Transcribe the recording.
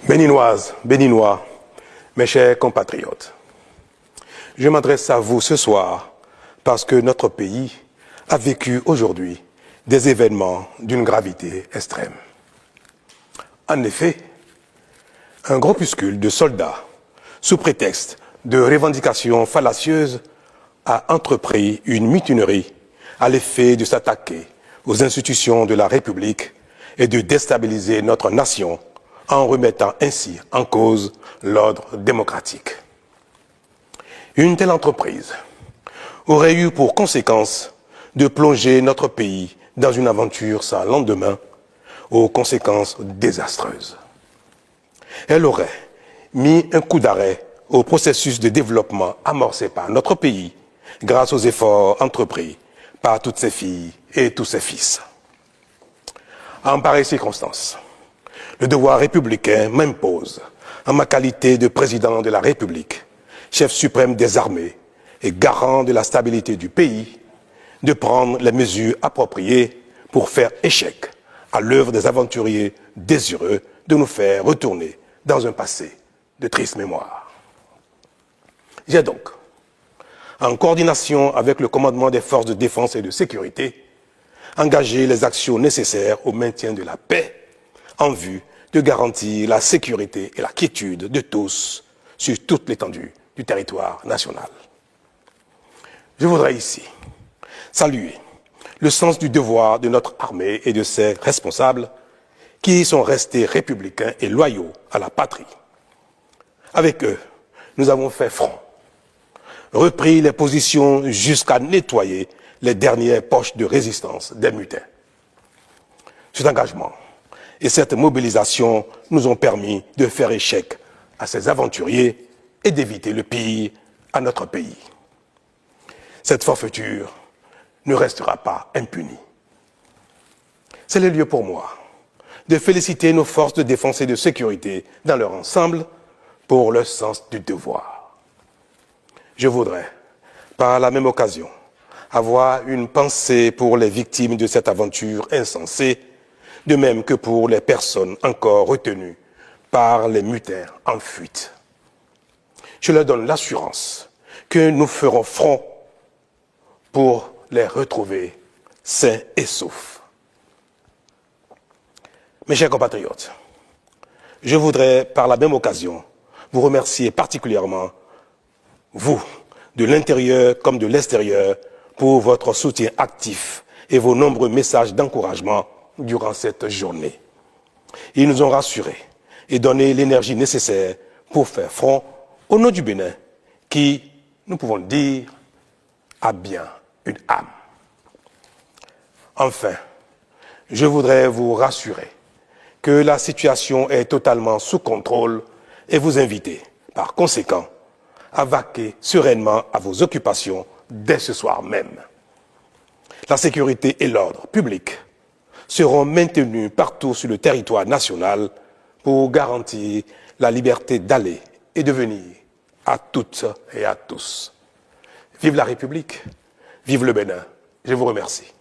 Béninoises, Béninois, mes chers compatriotes, je m'adresse à vous ce soir parce que notre pays a vécu aujourd'hui des événements d'une gravité extrême. En effet, un groupuscule de soldats, sous prétexte de revendications fallacieuses, a entrepris une mutinerie à l'effet de s'attaquer aux institutions de la République et de déstabiliser notre nation en remettant ainsi en cause l'ordre démocratique. Une telle entreprise aurait eu pour conséquence de plonger notre pays dans une aventure sans lendemain, aux conséquences désastreuses. Elle aurait mis un coup d'arrêt au processus de développement amorcé par notre pays grâce aux efforts entrepris par toutes ses filles et tous ses fils. En pareille circonstance, le devoir républicain m'impose, en ma qualité de président de la République, chef suprême des armées et garant de la stabilité du pays, de prendre les mesures appropriées pour faire échec à l'œuvre des aventuriers désireux de nous faire retourner dans un passé de triste mémoire. J'ai donc, en coordination avec le commandement des forces de défense et de sécurité, engagé les actions nécessaires au maintien de la paix en vue de garantir la sécurité et la quiétude de tous sur toute l'étendue du territoire national. Je voudrais ici saluer le sens du devoir de notre armée et de ses responsables qui sont restés républicains et loyaux à la patrie. Avec eux, nous avons fait front, repris les positions jusqu'à nettoyer les dernières poches de résistance des mutins. Cet engagement et cette mobilisation nous ont permis de faire échec à ces aventuriers et d'éviter le pire à notre pays. Cette forfaiture ne restera pas impunie. C'est le lieu pour moi de féliciter nos forces de défense et de sécurité dans leur ensemble pour leur sens du devoir. Je voudrais, par la même occasion, avoir une pensée pour les victimes de cette aventure insensée, de même que pour les personnes encore retenues par les mutins en fuite. Je leur donne l'assurance que nous ferons front pour les retrouver sains et saufs. Mes chers compatriotes, je voudrais par la même occasion vous remercier particulièrement, vous, de l'intérieur comme de l'extérieur, pour votre soutien actif et vos nombreux messages d'encouragement durant cette journée. Ils nous ont rassurés et donné l'énergie nécessaire pour faire front au nom du Bénin, qui, nous pouvons le dire, a bien une âme. Enfin, je voudrais vous rassurer que la situation est totalement sous contrôle et vous inviter, par conséquent, à vaquer sereinement à vos occupations dès ce soir même. La sécurité et l'ordre public seront maintenus partout sur le territoire national pour garantir la liberté d'aller et de venir à toutes et à tous. Vive la République, vive le Bénin. Je vous remercie.